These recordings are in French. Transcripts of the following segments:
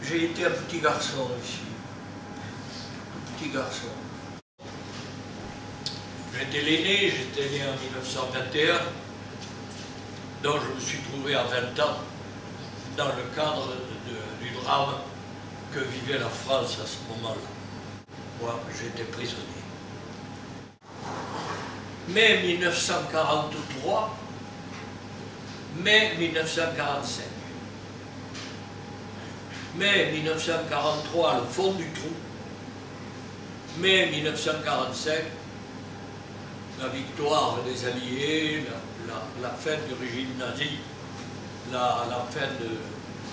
J'ai été un petit garçon ici. Un petit garçon. J'étais l'aîné, j'étais né en 1921, donc je me suis trouvé à 20 ans dans le cadre du drame que vivait la France à ce moment-là. Moi, j'étais prisonnier. Mai 1943, mai 1945. Mai 1943, le fond du trou. Mai 1945, la victoire des Alliés, la fin du régime nazi, la fin de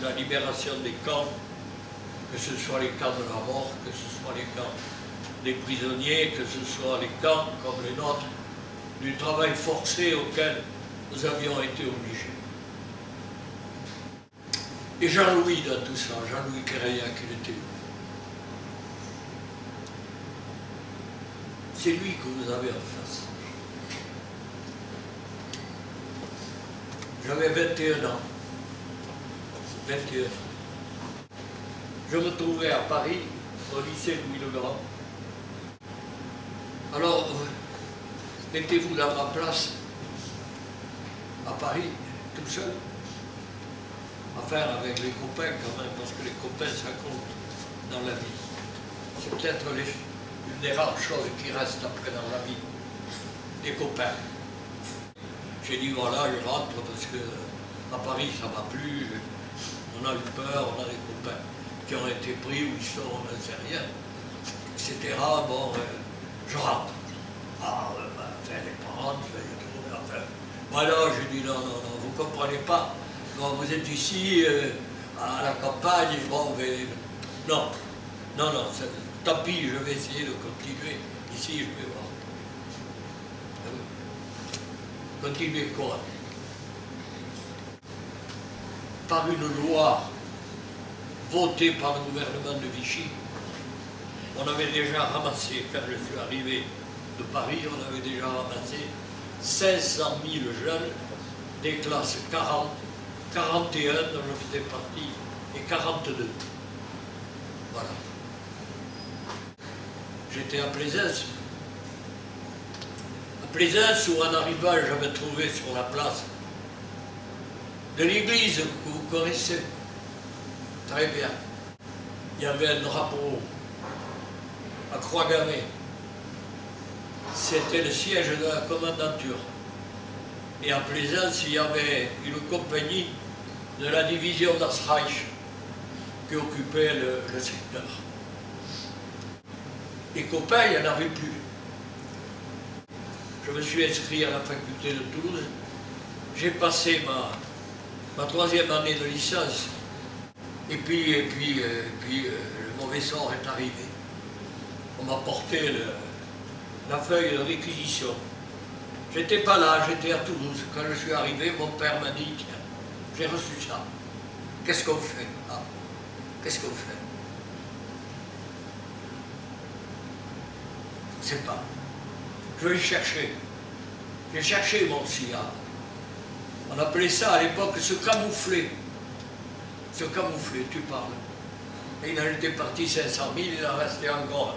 la libération des camps, que ce soit les camps de la mort, que ce soit les camps des prisonniers, que ce soit les camps comme les nôtres, du travail forcé auquel nous avions été obligés. Et Jean-Louis dans tout ça, Jean-Louis Kéréillac, il était où? C'est lui que vous avez en face. J'avais 21 ans. 21 ans. Je me trouvais à Paris, au lycée Louis-le-Grand. Alors, mettez-vous dans ma place, à Paris, tout seul, à faire avec les copains quand même, parce que les copains ça compte dans la vie. C'est peut-être une des rares choses qui restent après dans la vie, les copains. J'ai dit voilà, je rentre parce que à Paris ça ne va plus, on a eu peur, on a des copains qui ont été pris où ils sont, on ne sait rien, etc. Bon, je rentre. Ah, les parents, je vais les trouver, enfin. Voilà, j'ai dit non, vous ne comprenez pas. Bon, vous êtes ici, à la campagne, bon, mais non, tant pis, je vais essayer de continuer. Ici, je vais voir. Continuer quoi? Par une loi votée par le gouvernement de Vichy, on avait déjà ramassé, quand je suis arrivé de Paris, on avait déjà ramassé 500 000 jeunes des classes 40, 41 dont je faisais partie, et 42. Voilà. J'étais à Plaisance. À Plaisance, où en arrivant, j'avais trouvé sur la place de l'église que vous connaissez très bien. Il y avait un drapeau à Croix-Gammée. C'était le siège de la commandanture. Et à Plaisance, il y avait une compagnie de la division d'Asreich qui occupait le secteur. Les copains, il n'y en avait plus. Je me suis inscrit à la faculté de Toulouse. J'ai passé ma 3e année de licence. Et puis le mauvais sort est arrivé. On m'a porté la feuille de réquisition. J'étais pas là, j'étais à Toulouse. Quand je suis arrivé, mon père m'a dit, tiens, j'ai reçu ça. Qu'est-ce qu'on fait? Ah, qu'est-ce qu'on fait? Je ne sais pas. Je vais chercher. J'ai cherché mon cigare. On appelait ça à l'époque se camoufler. Se camoufler, tu parles. Et il en était parti 500 000, il en restait encore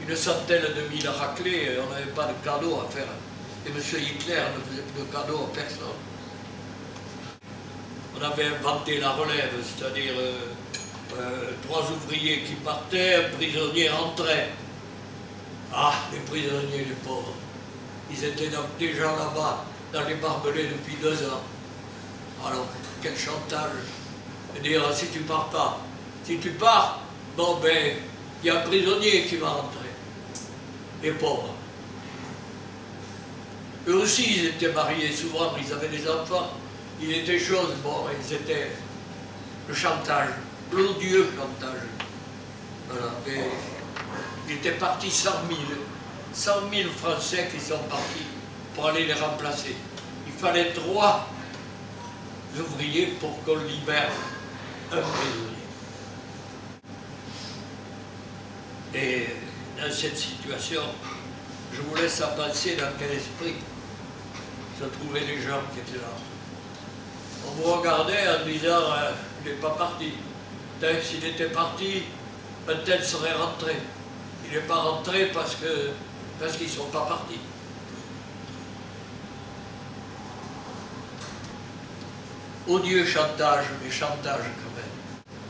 une centaine de mille raclés, on n'avait pas de cadeaux à faire. Et M. Hitler ne faisait de cadeaux à personne. On avait inventé la relève, c'est-à-dire 3 ouvriers qui partaient, un prisonnier rentrait. Ah, les prisonniers, les pauvres. Ils étaient donc déjà là-bas, dans les barbelés depuis 2 ans. Alors, quel chantage. Dire, si tu pars pas, si tu pars, bon ben, il y a un prisonnier qui va rentrer. Les pauvres. Eux aussi, ils étaient mariés, souvent, ils avaient des enfants. Il était chose, bon, ils étaient le chantage, l'odieux chantage. Voilà, mais il était parti 100 000 Français qui sont partis pour aller les remplacer. Il fallait 3 ouvriers pour qu'on libère un prisonnier. Et dans cette situation, je vous laisse à penser dans quel esprit se trouvaient les gens qui étaient là. On vous regardait en disant, il n'est pas parti. S'il était parti, un tel serait rentré. Il n'est pas rentré parce qu'ils ne sont pas partis. Odieux chantage, mais chantage quand même.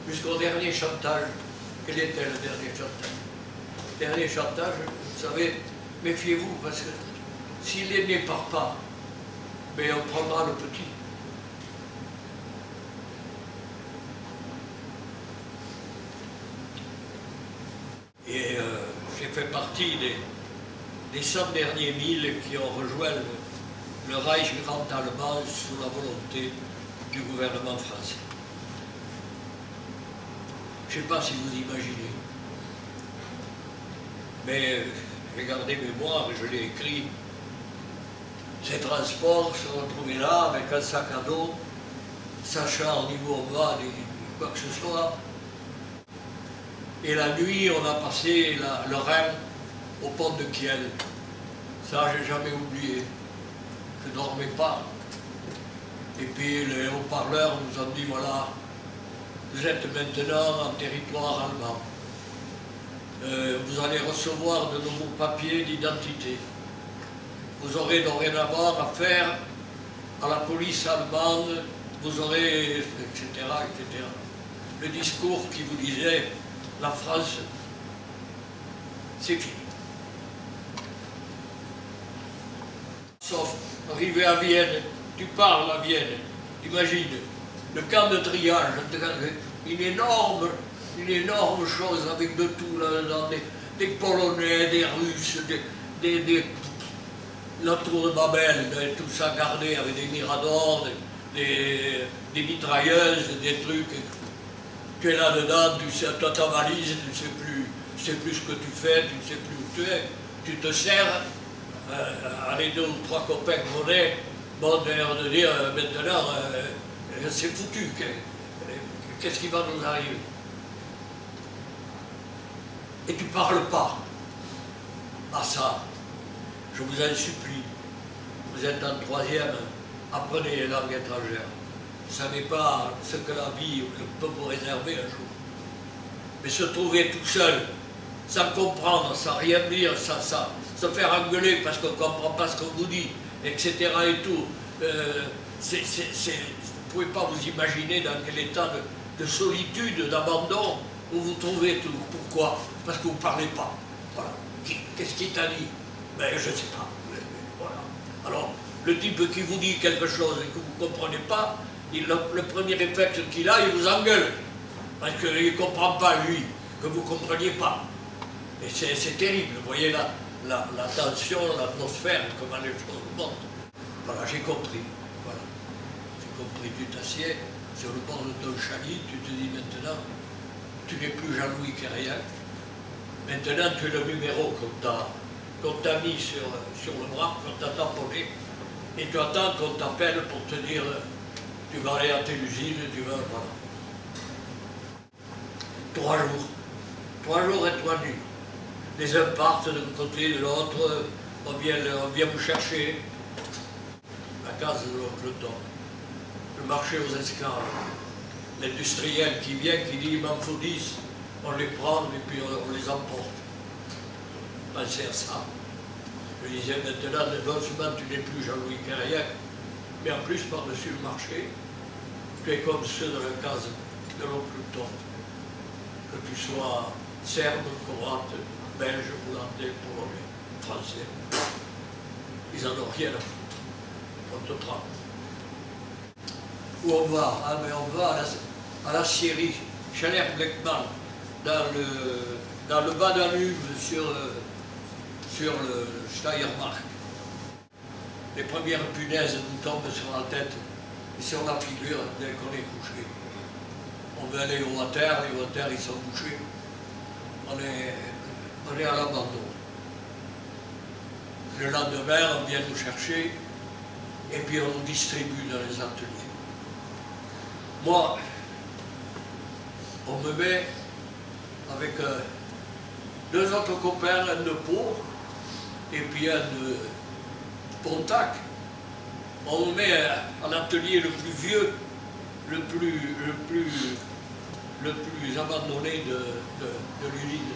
Jusqu'au dernier chantage, quel était le dernier chantage? Le dernier chantage, vous savez, méfiez-vous, parce que si l'aîné ne part pas, mais on prendra le petit. Et j'ai fait partie des 100 derniers milles qui ont rejoint le Reich grand allemand sous la volonté du gouvernement français. Je ne sais pas si vous imaginez, mais j'ai gardé mémoire et je l'ai écrit. Ces transports se retrouvaient là avec un sac à dos, sachant ni où on va, ni quoi que ce soit. Et la nuit, on a passé le Rhin au pont de Kiel. Ça, j'ai jamais oublié. Je ne dormais pas. Et puis les haut-parleurs nous ont dit, voilà, vous êtes maintenant en territoire allemand. Vous allez recevoir de nouveaux papiers d'identité. Vous aurez dorénavant affaire à la police allemande, vous aurez, etc., etc. Le discours qui vous disait, la France, c'est fini. Sauf, arrivé à Vienne, tu parles à Vienne, imagine, le camp de triage, une énorme chose avec de tout là-dedans, des Polonais, des Russes, la tour de Babel, tout ça gardé avec des miradors, des mitrailleuses, des trucs. Tu es là-dedans, tu sais, toi ta valise, tu ne sais plus ce que tu fais, tu ne sais plus où tu es. Tu te sers, les 2 ou 3 copains qu'on est, bon, de dire maintenant, c'est foutu, qu'est-ce qui va nous arriver? Et tu ne parles pas. Ah ça, je vous en supplie, vous êtes en 3e, apprenez les langues étrangères. Vous ne savez pas ce que la vie peut vous réserver un jour. Mais se trouver tout seul, sans comprendre, sans rien dire, se faire engueuler parce qu'on ne comprend pas ce qu'on vous dit, etc. et tout, vous ne pouvez pas vous imaginer dans quel état de solitude, d'abandon vous vous trouvez tout. Pourquoi? Parce que vous ne parlez pas. Voilà. Qu'est-ce qu'il t'a dit? Ben, je ne sais pas. Voilà. Alors, le type qui vous dit quelque chose et que vous ne comprenez pas, le premier réflexe qu'il a, il vous engueule. Parce qu'il ne comprend pas, lui, que vous ne compreniez pas. Et c'est terrible. Vous voyez la tension, l'atmosphère, comment les choses montent. Voilà, j'ai compris. Voilà. J'ai compris. Tu t'assieds sur le bord de ton chalit, tu te dis maintenant, tu n'es plus Jean-Louis Carrière. Maintenant, tu es le numéro qu'on t'a mis sur le bras, qu'on t'a tamponné. Et tu attends qu'on t'appelle pour te dire tu vas aller à telle usine, tu vas... Voilà. 3 jours. 3 jours et 3 nuits. Les uns partent d'un côté, de l'autre, on vient vous chercher. La case de l'oncle Tom. Le marché aux esclaves. L'industriel qui vient, qui dit il m'en faut 10, on les prend et puis on les emporte. Pensez à ça. Je disais maintenant, non seulement tu n'es plus Jean-Louis Carrière, mais en plus par-dessus le marché, tu es comme ceux de la case de l'oncle Tom. Que tu sois serbe, croate, belge, hollandais, polonais, français. Ils n'en ont rien à foutre. On te prend. Où on va? Ah, mais on va à la Syrie, Schiller-Bleckmann, dans le bas Danube, sur le Steiermark. Les premières punaises nous tombent sur la tête et sur la figure dès qu'on est couché. On veut aller au water, les waters ils sont bouchés. On est à l'abandon. Le lendemain, on vient nous chercher et puis on nous distribue dans les ateliers. Moi, on me met avec 2 autres copains, un de Pau et puis un de Pontac. On me met à l'atelier le plus vieux, le plus le plus abandonné de l'usine.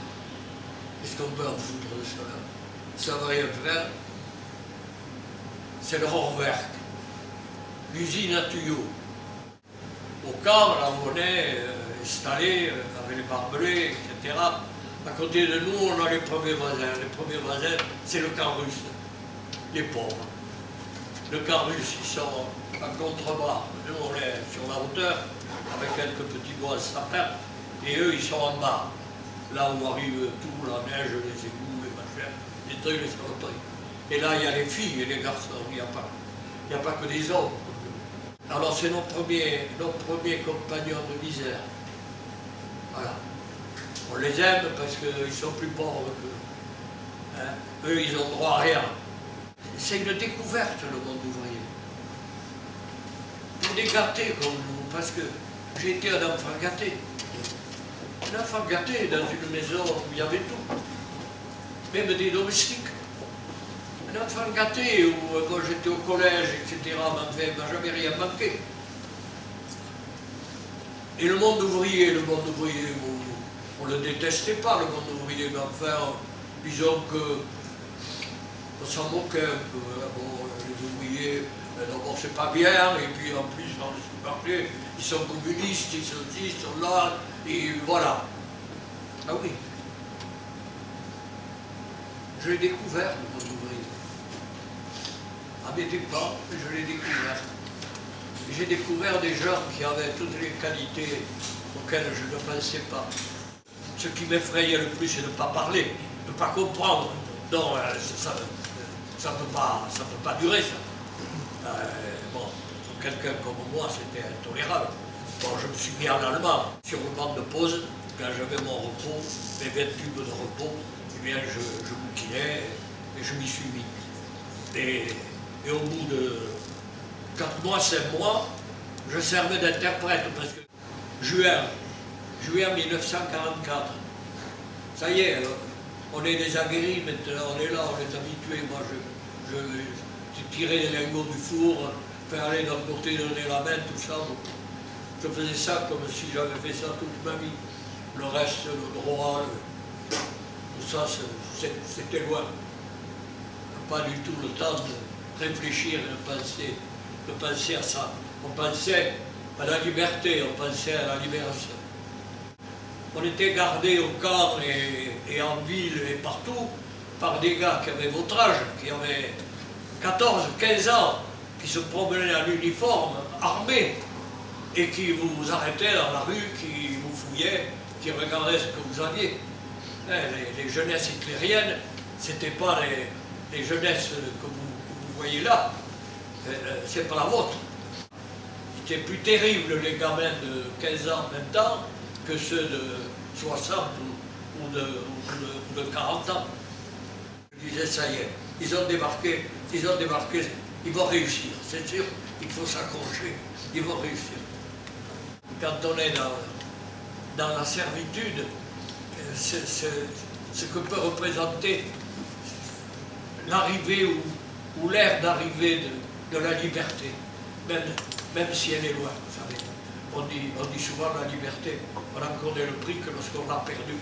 Qu'est-ce qu'on peut en foutre de cela? Ça ne veut rien faire. C'est le Rohrwerk, l'usine à tuyaux. Au camp, là où on est installé, avec les barbelés, etc. À côté de nous, on a les premiers voisins. Les premiers voisins, c'est le camp russe, les pauvres. Le camp russe, ils sont à contrebas. Nous, on est sur la hauteur, avec quelques petits bois de sapin, et eux, ils sont en bas. Là où arrive tout, la neige, les égouts, les machins, les trucs, les trucs. Et là, il y a les filles et les garçons, il n'y a pas que des hommes. Alors, c'est nos premiers compagnons de misère. Voilà. On les aime parce qu'ils sont plus pauvres qu'eux. Hein? Eux, ils ont droit à rien. C'est une découverte, le monde ouvrier. Pour des gâtés comme nous, parce que j'ai été un enfant gâté. Un enfant gâté dans une maison où il y avait tout. Même des domestiques. Un enfant gâté où, quand j'étais au collège, etc., m'a jamais rien manqué. Et le monde ouvrier, on ne le détestait pas, le monde ouvrier, mais enfin, disons que on s'en moquait un peu. Bon, les ouvriers, d'abord c'est pas bien, et puis en plus dans le supermarché, ils sont communistes, ils sont ci, ils sont là, et voilà. Ah oui. Je l'ai découvert, le monde ouvrier. À mes dépens, je l'ai découvert. J'ai découvert des gens qui avaient toutes les qualités auxquelles je ne pensais pas. Ce qui m'effrayait le plus, c'est de ne pas parler, de ne pas comprendre. Non, ça ne peut pas durer, ça. Bon, pour quelqu'un comme moi, c'était intolérable. Bon, je me suis mis en allemand. Sur le banc de pause, quand j'avais mon repos, mes 20 tubes de repos, eh bien, je bouquinais et je m'y suis mis. Et au bout de 4 mois, 5 mois, je servais d'interprète parce que juin 1944, ça y est, on est des aguerris maintenant, on est là, on est habitués. Moi, je tirais les lingots du four, faire aller d'un côté, donner la main, tout ça. Je faisais ça comme si j'avais fait ça toute ma vie. Le reste, le droit, tout ça, c'était loin. Pas du tout le temps de réfléchir et de penser à ça. On pensait à la liberté, on pensait à la libération. On était gardés au camp et en ville et partout par des gars qui avaient votre âge, qui avaient 14, 15 ans, qui se promenaient en uniforme, armés, et qui vous arrêtaient dans la rue, qui vous fouillaient, qui regardaient ce que vous aviez. Les jeunesses hitlériennes, ce n'étaient pas les jeunesses que vous voyez là, c'est pas la vôtre. C'était plus terrible les gamins de 15 ans, 20 ans, que ceux de 60 ou de 40 ans. Je disais, ça y est, ils ont débarqué, ils vont réussir, c'est sûr, il faut s'accrocher, ils vont réussir. Quand on est dans la servitude, ce que peut représenter l'arrivée ou l'ère d'arrivée de la liberté, même si elle est loin, vous savez. On dit souvent la liberté, on en connaît le prix que lorsqu'on l'a perdue.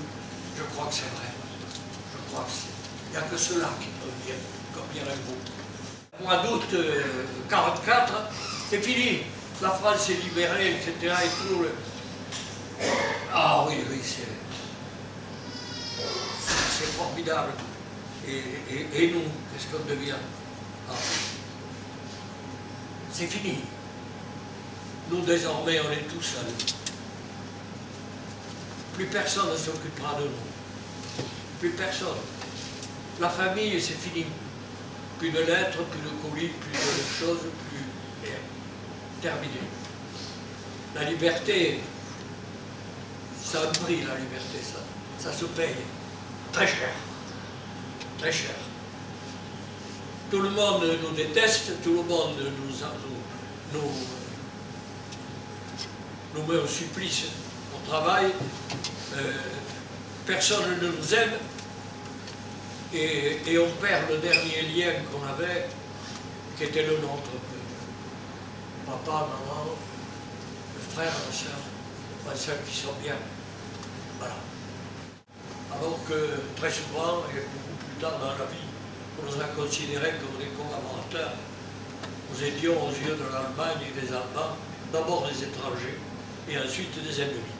Je crois que c'est vrai. Je crois que il n'y a que cela qui revient, comme dirait vous. Au mois d'août 1944, c'est fini. La France s'est libérée, etc. Et tout. Ah oui, c'est formidable. Et nous, qu'est-ce qu'on devient? C'est fini. Nous, désormais, on est tout seuls. Plus personne ne s'occupera de nous. Plus personne. La famille, c'est fini. Plus de lettres, plus de colis, plus de choses, plus rien. Terminé. La liberté, ça a un prix, la liberté, ça se paye. Très cher. Très cher. Tout le monde nous déteste, tout le monde nous met au supplice au travail, personne ne nous aime, et on perd le dernier lien qu'on avait, qui était le nôtre. Papa, maman, le frère, la soeur. enfin celles qui sont bien. Voilà. Alors que très souvent, et beaucoup plus tard dans la vie, on nous a considérés comme des collaborateurs. Nous étions aux yeux de l'Allemagne et des Allemands, d'abord des étrangers et ensuite des ennemis.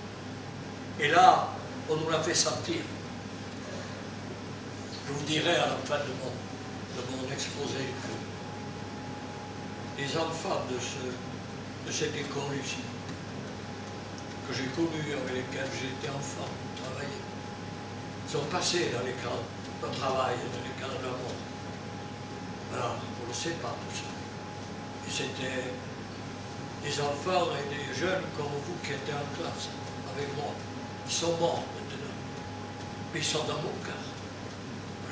Et là, on nous l'a fait sentir. Je vous dirai à la fin de mon exposé que les enfants de cette école ici, que j'ai connue, avec lesquels j'étais enfant, travaillé, sont passés dans les camps de travail, dans les camps de la mort. Alors, on ne le sait pas tout ça. Et c'était des enfants et des jeunes comme vous qui étaient en classe avec moi. Ils sont morts maintenant. Mais ils sont dans mon cœur.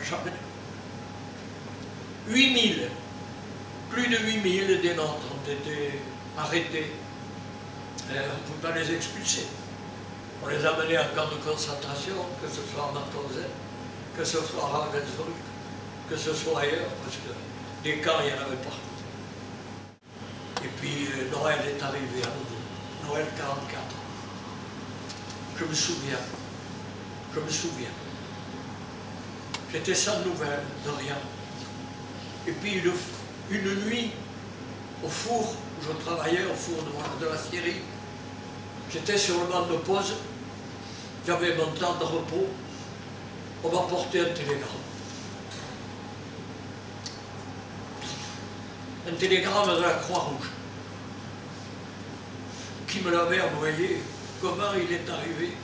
Jamais. 8000, plus de 8000 des nôtres ont été arrêtés. On ne peut pas les expulser. On les a menés en camp de concentration, que ce soit à Mauthausen, que ce soit à Ravensbrück, que ce soit ailleurs, parce que des camps, il y en avait partout. Et puis Noël est arrivé à nouveau, Noël 44. Je me souviens. J'étais sans nouvelles de rien. Et puis une nuit, au four, où je travaillais, au four de la Syrie, j'étais sur le banc de pause, j'avais mon temps de repos, on m'a porté un télégramme. Un télégramme de la Croix-Rouge, qui me l'avait envoyé. Comment il est arrivé,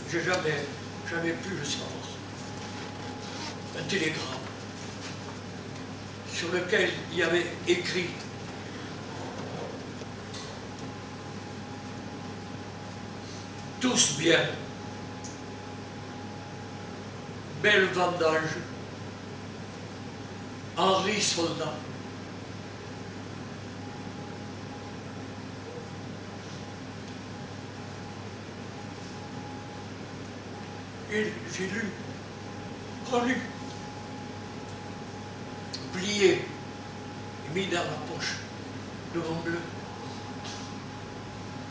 j'ai jamais pu le savoir. Un télégramme sur lequel il y avait écrit « Tous bien, belle vendange, Henri Soldat ». Et j'ai lu, relu, plié et mis dans la poche de mon bleu.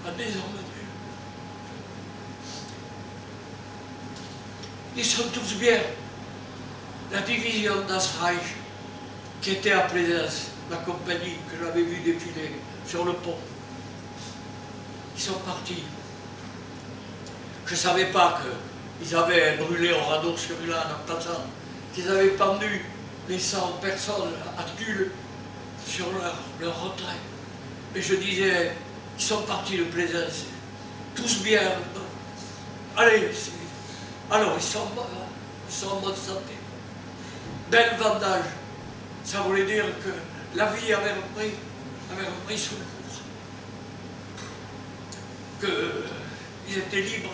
À désormais, ils sont tous bien. La division d'Asreich, qui était à Plaisance, la compagnie que j'avais vue défiler sur le pont, ils sont partis. Je ne savais pas qu'ils avaient brûlé au radeau celui-là en passant, qu'ils avaient pendu les 100 personnes à Tulle sur leur retrait. Et je disais, ils sont partis de Plaisance, tous bien. Allez, alors ils sont en bonne santé. Belle vendange, ça voulait dire que la vie avait repris son cours. Qu'ils étaient libres.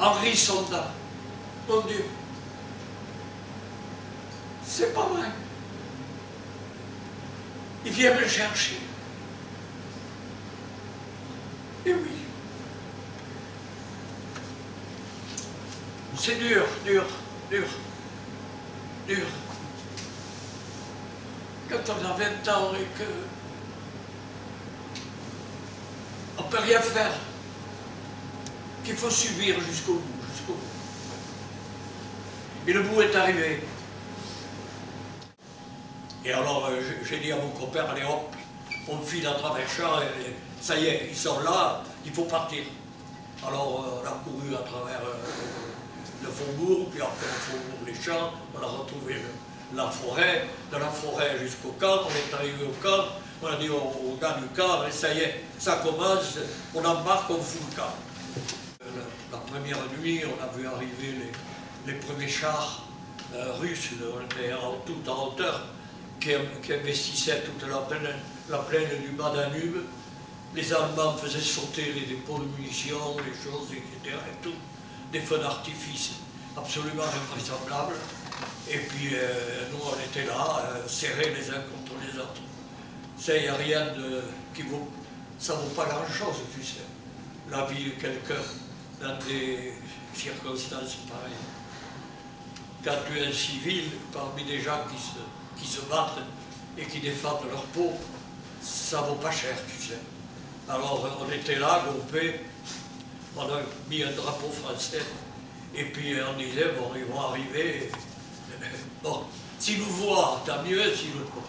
Henri Soldat, mon Dieu, c'est pas vrai. Il vient me chercher. Et oui. C'est dur. Quand on a 20 ans et que on ne peut rien faire, qu'il faut subir jusqu'au bout. Et le bout est arrivé. Et alors j'ai dit à mon copain, allez hop, on file à travers champs et ça y est, ils sont là, il faut partir. Alors on a couru à travers le faubourg, puis après le faubourg les champs, on a retrouvé la forêt, de la forêt jusqu'au camp, on est arrivé au camp, on a dit au gars du camp, et ça y est, ça commence, on embarque, on fout le camp. La première nuit, on a vu arriver les premiers chars russes, tout en hauteur, qui investissaient toute la plaine du Bas-Danube. Les Allemands faisaient sauter les dépôts de munitions, les choses, etc. Et tout. Des feux d'artifice absolument invraisemblables. Et puis nous, on était là, serrés les uns contre les autres. Ça, il n'y a rien qui vaut... Ça ne vaut pas grand-chose, tu sais. La vie de quelqu'un dans des circonstances pareilles. Quand tu es un civil, parmi des gens qui se battent et qui défendent leur peau, ça ne vaut pas cher, tu sais. Alors on était là, groupés, on a mis un drapeau français, et puis on disait, bon, ils vont arriver, bon, s'ils nous voient, tant mieux, s'ils nous voient.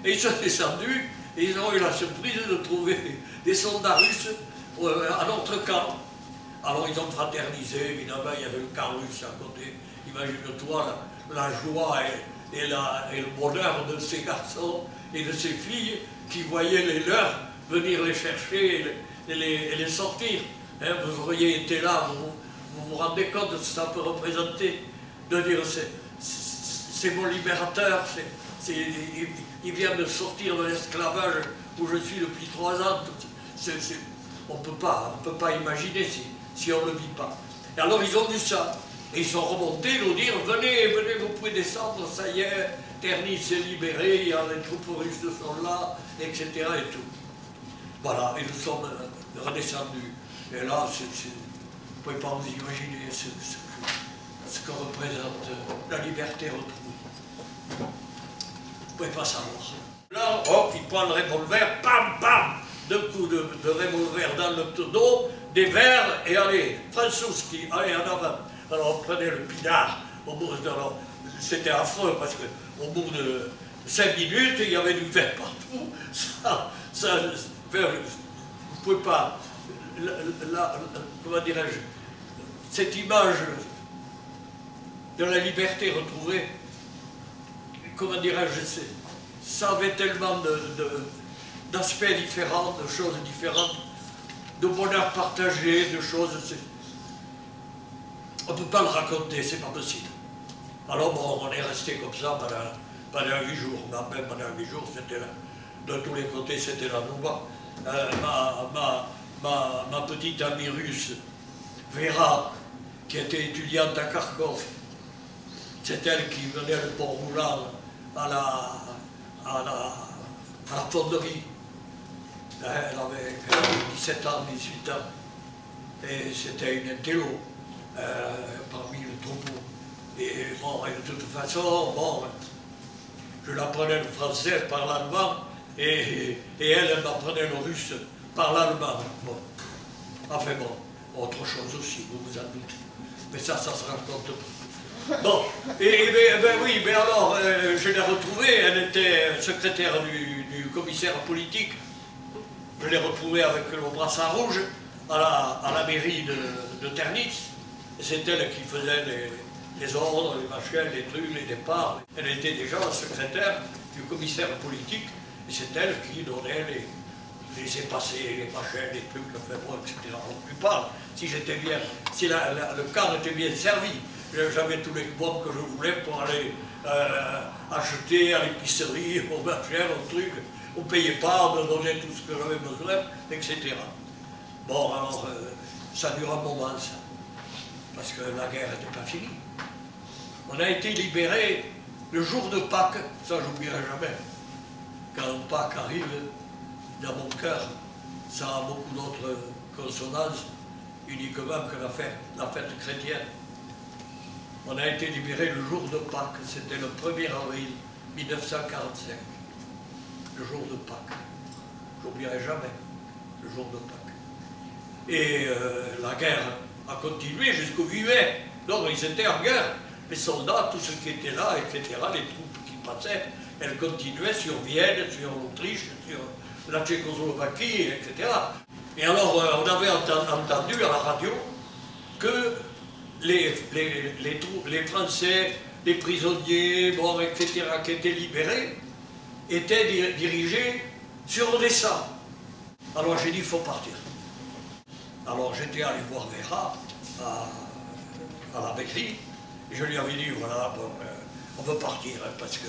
Et ils sont descendus, et ils ont eu la surprise de trouver des soldats russes à notre camp. Alors ils ont fraternisé, évidemment, il y avait le camp russe à côté. Imagine-toi la joie et le bonheur de ces garçons et de ces filles qui voyaient les leurs venir les chercher et les sortir. Hein, vous auriez été là, vous vous rendez compte de ce que ça peut représenter, de dire c'est mon libérateur, il vient de sortir de l'esclavage où je suis depuis 3 ans. On ne peut pas imaginer si on ne le vit pas. Et alors ils ont vu ça, et ils sont remontés nous dire, venez, vous pouvez descendre, ça y est, Terni s'est libéré, il y a les troupes russes sont là, etc. et tout. Voilà, et nous sommes redescendus. Et là, vous ne pouvez pas vous imaginer ce que représente la liberté retrouvée. Vous ne pouvez pas savoir. Là, hop, il prend le revolver, pam, pam, 2 coups de revolver dans le tonneau, des verres, et allez, Fransouski, allez, en avant. Alors on prenait le pinard, c'était affreux, parce qu'au bout de 5 minutes, il y avait du verre partout. Vous ne pouvez pas, comment dirais-je, cette image de la liberté retrouvée, comment dirais-je, ça avait tellement d'aspects différents, de choses différentes, de bonheur partagé, de choses... On ne peut pas le raconter, c'est pas possible. Alors bon, on est resté comme ça pendant 8 jours. Même pendant 8 jours, c'était là. De tous les côtés, c'était la nouba. Ma petite amie russe, Vera, qui était étudiante à Kharkov, c'est elle qui menait le pont roulant à la fonderie. Elle avait 17 ans, 18 ans. Et c'était une intello parmi le troupeau. Et bon, et de toute façon, bon, je l'apprenais le français, elle parle allemand, et elle m'apprenait le russe par l'allemand. Bon. Enfin bon, autre chose aussi, vous vous en doutez. Mais ça se raconte pas. Bon, oui, mais alors, je l'ai retrouvée, elle était secrétaire du commissaire politique. Je l'ai retrouvée avec le brassard rouge à la mairie de Ternitz. C'est elle qui faisait les ordres, les machins, les trucs, les départs. Elle était déjà secrétaire du commissaire politique, et c'est elle qui donnait les passés, les machins, les trucs, le fait, etc. On lui parle, si le camp était bien servi, j'avais tous les bons que je voulais pour aller acheter à l'épicerie, au machin, au truc. On ne payait pas, on me donnait tout ce que j'avais besoin, etc. Bon, alors, ça dure un moment, ça. Parce que la guerre n'était pas finie. On a été libérés le jour de Pâques, ça j'oublierai jamais. Quand Pâques arrive, dans mon cœur, ça a beaucoup d'autres consonances uniquement que la fête chrétienne. On a été libérés le jour de Pâques, c'était le 1er avril 1945. Le jour de Pâques. J'oublierai jamais le jour de Pâques. Et la guerre a continué jusqu'au 8 mai. Donc ils étaient en guerre. Les soldats, tous ceux qui étaient là, etc., les troupes qui passaient, elles continuaient sur Vienne, sur l'Autriche, sur la Tchécoslovaquie, etc. Et alors on avait entendu à la radio que les Français, les prisonniers, bon, etc., qui étaient libérés, étaient dirigés sur Odessa. Alors j'ai dit, il faut partir. Alors j'étais allé voir Vera à la mairie, et je lui avais dit, voilà, bon, on veut partir, hein, parce que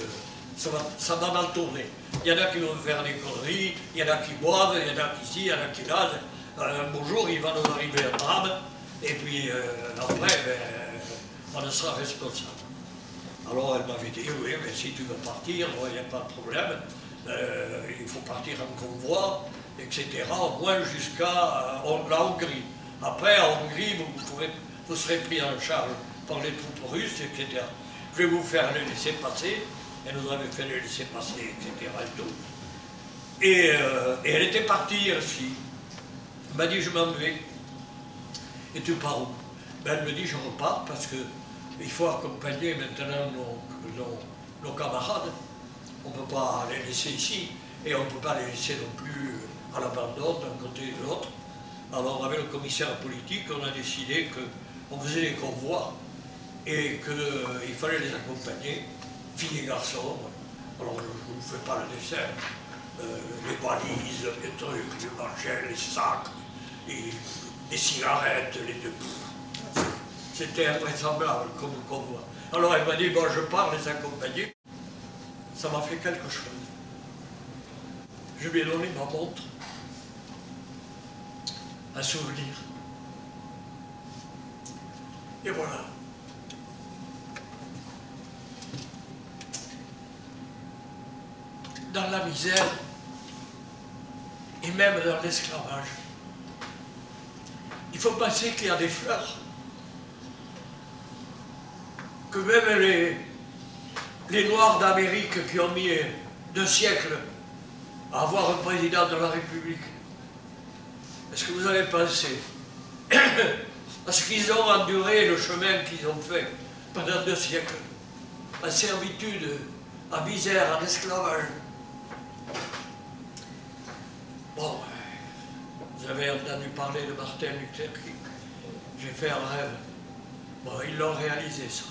ça va mal tourner. Il y en a qui vont faire des conneries, il y en a qui boivent, il y en a qui ici, il y en a qui là. Un beau jour, il va nous arriver un drame, et puis après, on ne sera responsable. Alors elle m'avait dit, oui, mais si tu veux partir, il n'y a pas de problème, il faut partir en convoi, etc., au moins jusqu'à la Hongrie. Après, en Hongrie, vous serez pris en charge par les troupes russes, etc. Je vais vous faire les laisser passer, elle nous avait fait les laisser passer, etc. Et tout. Et elle était partie hier aussi. Elle m'a dit, je m'en vais. Et tu pars où? Ben, elle me dit, je repars parce qu'il faut accompagner maintenant nos camarades. On ne peut pas les laisser ici et on ne peut pas les laisser non plus à l'abandon d'un côté et de l'autre. Alors avec le commissaire politique, on a décidé qu'on faisait des convois et qu'il fallait les accompagner, filles et garçons. Alors je ne vous fais pas le dessin, les valises, les trucs, les manchettes, les sacs, les cigarettes, les deux. C'était invraisemblable comme convoi. Alors elle m'a dit, bon je pars les accompagner. Ça m'a fait quelque chose. Je lui ai donné ma montre, un souvenir. Et voilà. Dans la misère, et même dans l'esclavage, il faut penser qu'il y a des fleurs, que même les Noirs d'Amérique qui ont mis 2 siècles à avoir un président de la République, est-ce que vous avez pensé à ce qu'ils ont enduré, le chemin qu'ils ont fait pendant 2 siècles, en servitude, en misère, en esclavage? Bon, vous avez entendu parler de Martin Luther King. J'ai fait un rêve. Bon, ils l'ont réalisé, ça.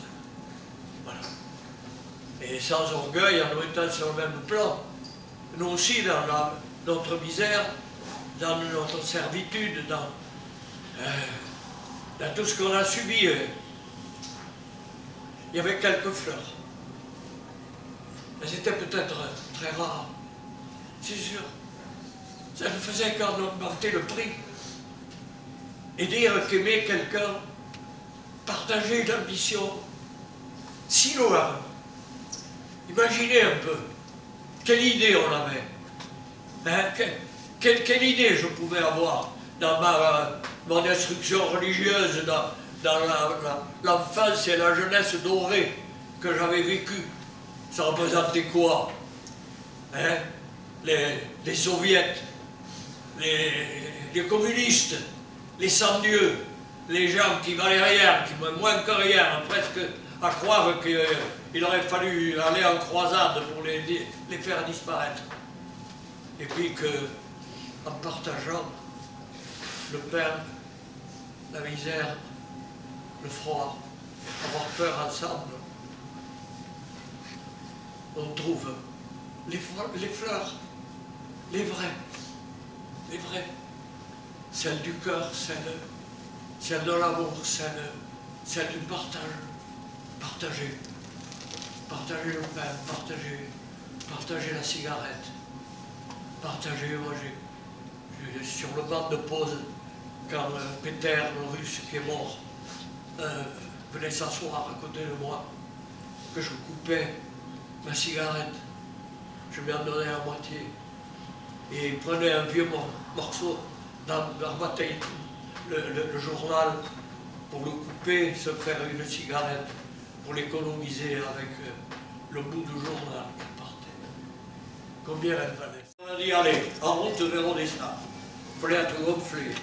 Voilà. Et sans orgueil, en étant sur le même plan, nous aussi, dans notre misère, dans notre servitude, dans tout ce qu'on a subi, il y avait quelques fleurs. Mais c'était peut-être très rare, c'est sûr. Ça ne faisait qu'en augmenter le prix. Et dire qu'aimer quelqu'un, partager l'ambition, si loin. Imaginez un peu, quelle idée on avait. Hein? Quelle idée je pouvais avoir dans mon instruction religieuse, dans l'enfance et la jeunesse dorée que j'avais vécue. Ça représentait quoi? Hein? Les soviets, les communistes, les sans-dieux, les gens qui valaient rien, qui moins que rien, presque à croire qu'il aurait fallu aller en croisade pour les faire disparaître. Et puis en partageant le pain, la misère, le froid, avoir peur ensemble, on trouve les fleurs, les vraies, celles du cœur, celles de l'amour, celles du partage. Partager le pain, partager la cigarette, moi sur le banc de pause, quand Peter, le russe qui est mort, venait s'asseoir à côté de moi, que je coupais ma cigarette, je lui en donnais à moitié, et il prenait un vieux morceau d'armatein, le journal, pour le couper, se faire une cigarette, pour l'économiser avec le bout du journal qui partait. Combien elle valait? On a dit, allez, en route vers Odessa. Il fallait être gonflé.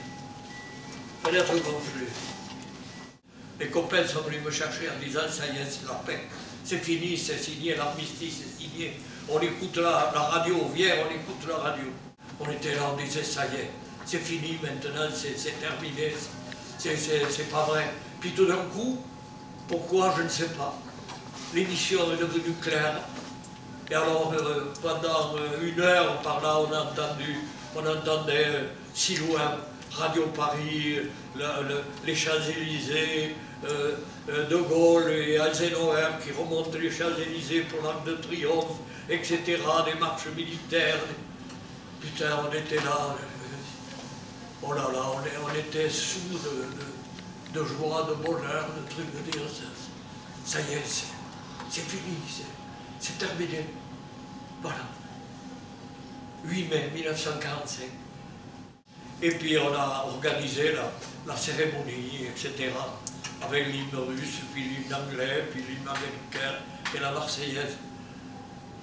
Les copains sont venus me chercher en disant, ça y est, c'est la paix. C'est fini, c'est signé, l'armistice est signé. On écoute la radio, viens, on écoute la radio. On était là, on disait, ça y est, c'est fini maintenant, c'est terminé, c'est pas vrai. Puis tout d'un coup, pourquoi, je ne sais pas. L'émission est devenue claire. Et alors, pendant 1 heure, par là, on entendait si loin, Radio Paris, les Champs-Élysées, De Gaulle et Eisenhower qui remontent les Champs-Élysées pour l'Arc de Triomphe, etc., des marches militaires. Putain, on était là. Oh là là, on était sous de joie, de bonheur, de trucs, de dire ça y est, c'est fini, c'est terminé. Voilà. 8 mai 1945. Et puis on a organisé la cérémonie, etc., avec l'hymne russe, puis l'hymne anglais, puis l'hymne américain et la Marseillaise.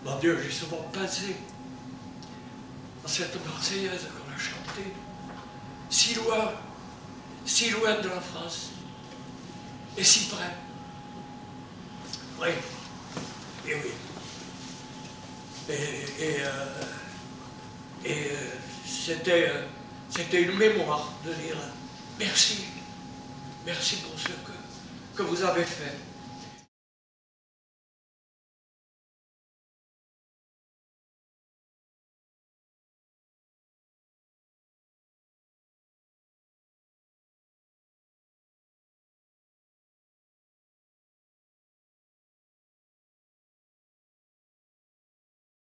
Mon Dieu, j'ai souvent pensé dans cette Marseillaise qu'on a chantée, si loin de la France, et si près. Oui, et oui. C'était une mémoire de dire merci, merci pour ce que vous avez fait.